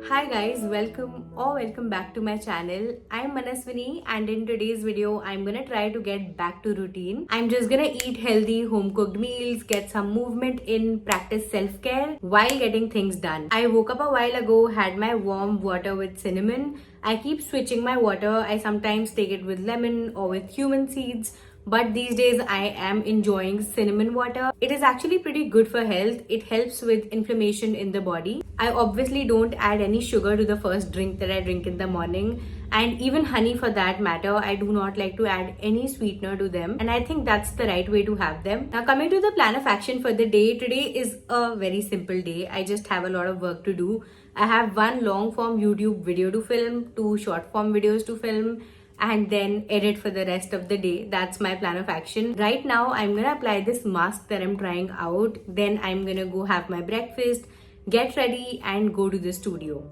Hi guys, welcome back to my channel. I'm Manaswini and in today's video I'm gonna try to get back to routine. I'm just gonna eat healthy home cooked meals, get some movement in, practice self-care while getting things done. I woke up a while ago, had my warm water with cinnamon. I keep switching my water. I sometimes take it with lemon or with cumin seeds, but these days I am enjoying cinnamon water. It is actually pretty good for health. It helps with inflammation in the body. I obviously don't add any sugar to the first drink that I drink in the morning, and even honey for that matter. I do not like to add any sweetener to them, and I think that's the right way to have them. Now, coming to the plan of action for the day, today is a very simple day. I just have a lot of work to do. I have one long form YouTube video to film, two short form videos to film, and then edit for the rest of the day. That's my plan of action. Right now, I'm gonna apply this mask that I'm trying out. Then I'm gonna go have my breakfast, get ready, and go to the studio.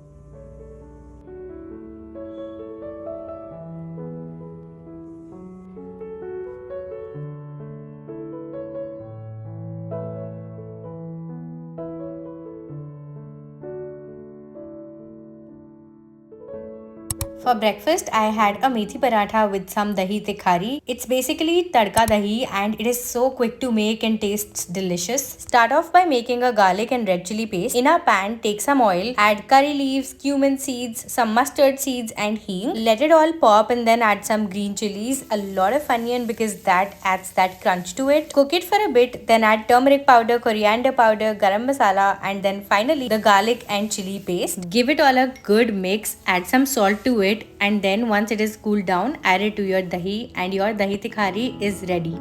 For breakfast, I had a methi paratha with some dahi tikhari. It's basically tadka dahi and it is so quick to make and tastes delicious. Start off by making a garlic and red chili paste. In a pan, take some oil, add curry leaves, cumin seeds, some mustard seeds and hing. Let it all pop and then add some green chilies, a lot of onion because that adds that crunch to it. Cook it for a bit, then add turmeric powder, coriander powder, garam masala, and then finally the garlic and chili paste. Give it all a good mix, add some salt to it, and then once it is cooled down, add it to your dahi and your dahi tikhari is ready.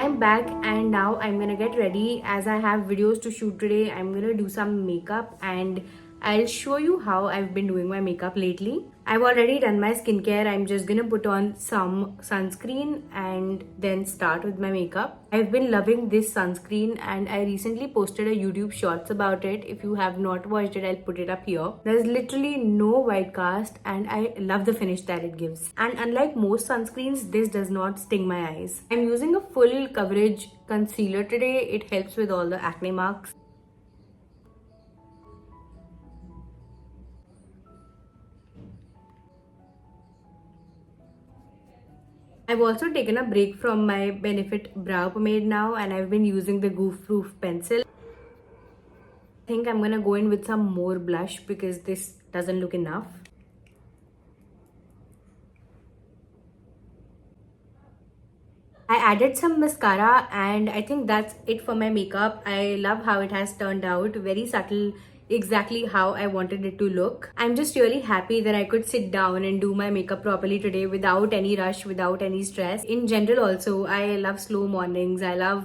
I'm back and now I'm gonna get ready. As I have videos to shoot today, I'm gonna do some makeup and I'll show you how I've been doing my makeup lately. I've already done my skincare. I'm just gonna put on some sunscreen and then start with my makeup. I've been loving this sunscreen and I recently posted a YouTube shorts about it. If you have not watched it, I'll put it up here. There's literally no white cast and I love the finish that it gives. And unlike most sunscreens, this does not sting my eyes. I'm using a full coverage concealer today. It helps with all the acne marks. I've also taken a break from my Benefit brow pomade now and I've been using the Goof Proof pencil. I think I'm gonna go in with some more blush because this doesn't look enough. I added some mascara and I think that's it for my makeup. I love how it has turned out, very subtle, exactly how I wanted it to look. I'm just really happy that I could sit down and do my makeup properly today without any rush, without any stress. In general also, I love slow mornings. I love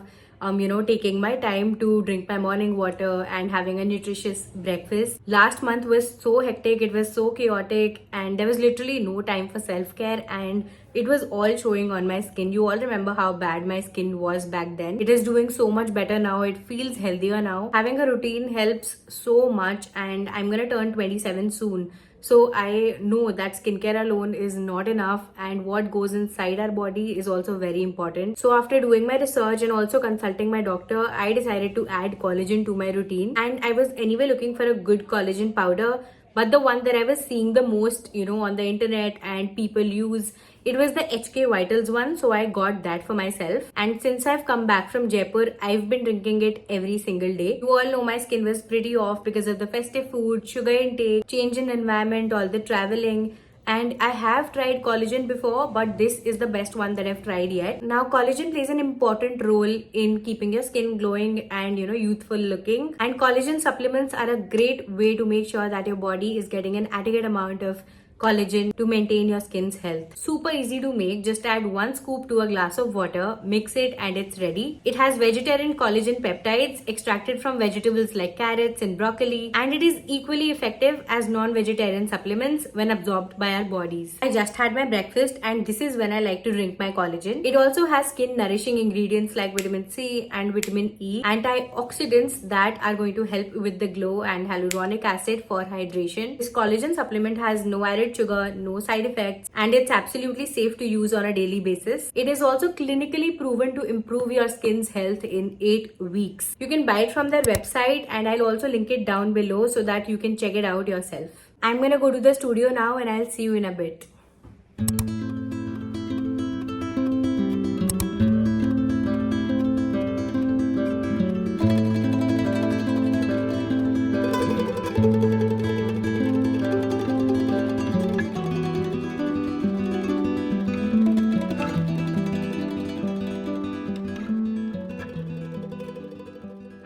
taking my time to drink my morning water and having a nutritious breakfast. Last month was so hectic, it was so chaotic, and there was literally no time for self-care, and it was all showing on my skin. You all remember how bad my skin was back then. It is doing so much better now. It feels healthier now. Having a routine helps so much, and I'm gonna turn 27 soon. So I know that skincare alone is not enough and what goes inside our body is also very important. So after doing my research and also consulting my doctor, I decided to add collagen to my routine. And I was anyway looking for a good collagen powder. But the one that I was seeing the most, on the internet and people use, it was the HK Vitals one. So I got that for myself. And since I've come back from Jaipur, I've been drinking it every single day. You all know my skin was pretty off because of the festive food, sugar intake, change in environment, all the traveling. And I have tried collagen before, but this is the best one that I've tried yet. Now, collagen plays an important role in keeping your skin glowing and, youthful looking. And collagen supplements are a great way to make sure that your body is getting an adequate amount of collagen to maintain your skin's health. Super easy to make. Just add 1 scoop to a glass of water, mix it, and it's ready. It has vegetarian collagen peptides extracted from vegetables like carrots and broccoli, and it is equally effective as non-vegetarian supplements when absorbed by our bodies. I just had my breakfast, and this is when I like to drink my collagen. It also has skin nourishing ingredients like vitamin C and vitamin E, antioxidants that are going to help with the glow, and hyaluronic acid for hydration. This collagen supplement has no added sugar, no side effects, and it's absolutely safe to use on a daily basis. It is also clinically proven to improve your skin's health in 8 weeks. You can buy it from their website, and I'll also link it down below so that you can check it out yourself. I'm gonna go to the studio now, and I'll see you in a bit.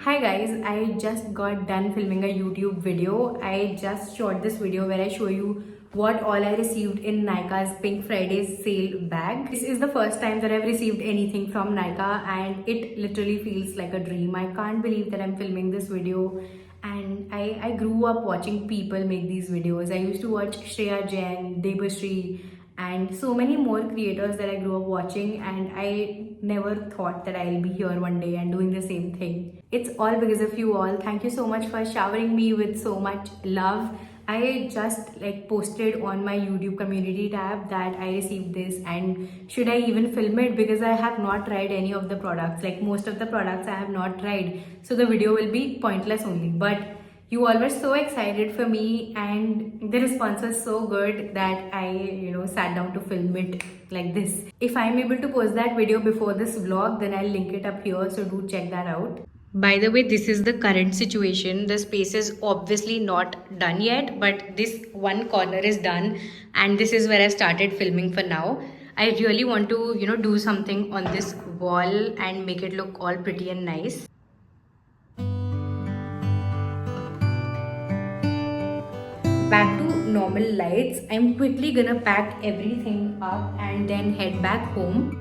Hi guys, I just got done filming a YouTube video. I just shot this video where I show you what all I received in Nykaa's Pink Friday sale bag. This is the first time that I've received anything from Nykaa, and it literally feels like a dream. I can't believe that I'm filming this video, and I grew up watching people make these videos. I used to watch Shreya Jain, Debashree, and so many more creators that I grew up watching, and I never thought that I'll be here one day and doing the same thing. It's all because of you all. Thank you so much for showering me with so much love. I just posted on my YouTube community tab that I received this, and should I even film it, because I have not tried any of the products. Like most of the products I have not tried, so the video will be pointless only. But you all were so excited for me, and the response was so good that I sat down to film it like this. If I'm able to post that video before this vlog, then I'll link it up here, so do check that out. By the way, this is the current situation. The space is obviously not done yet, but this one corner is done, and this is where I started filming for now. I really want to do something on this wall and make it look all pretty and nice. Back to normal lights. I'm quickly gonna pack everything up and then head back home.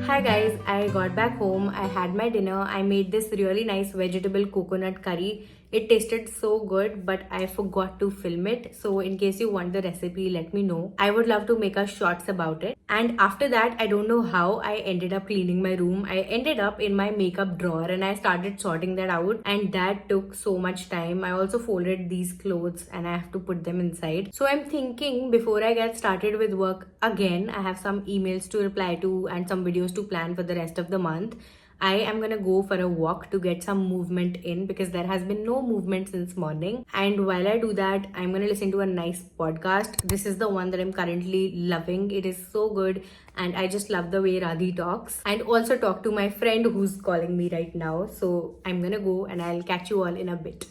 Hi guys, I got back home. I had my dinner. I made this really nice vegetable coconut curry. It tasted so good, but I forgot to film it. So in case you want the recipe, let me know. I would love to make a shorts about it. And after that, I don't know how I ended up cleaning my room. I ended up in my makeup drawer, and I started sorting that out, and that took so much time. I also folded these clothes and I have to put them inside. So I'm thinking before I get started with work again, I have some emails to reply to and some videos to plan for the rest of the month. I am gonna go for a walk to get some movement in, because there has been no movement since morning. And while I do that, I'm gonna listen to a nice podcast. This is the one that I'm currently loving. It is so good, and I just love the way Radhi talks. And also talk to my friend who's calling me right now. So I'm gonna go, and I'll catch you all in a bit.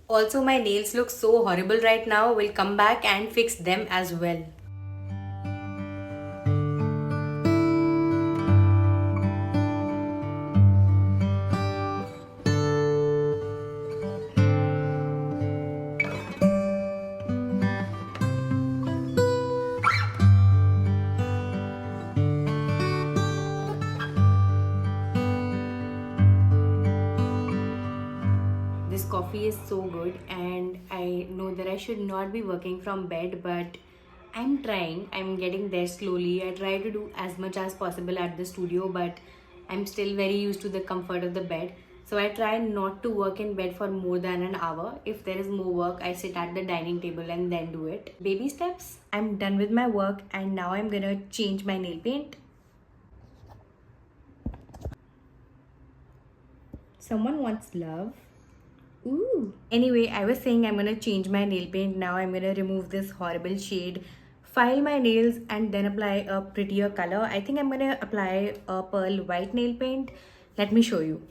Also, my nails look so horrible right now. We'll come back and fix them as well. coffee is so good, and I know that I should not be working from bed, but I'm trying. I'm getting there slowly. I try to do as much as possible at the studio, but I'm still very used to the comfort of the bed. So I try not to work in bed for more than an hour. If there is more work, I sit at the dining table and then do it. Baby steps. I'm done with my work and now I'm gonna change my nail paint. Someone wants love. Ooh. Anyway, I was saying I'm gonna change my nail paint now. I'm gonna remove this horrible shade, file my nails, and then apply a prettier color. I think I'm gonna apply a pearl white nail paint. Let me show you.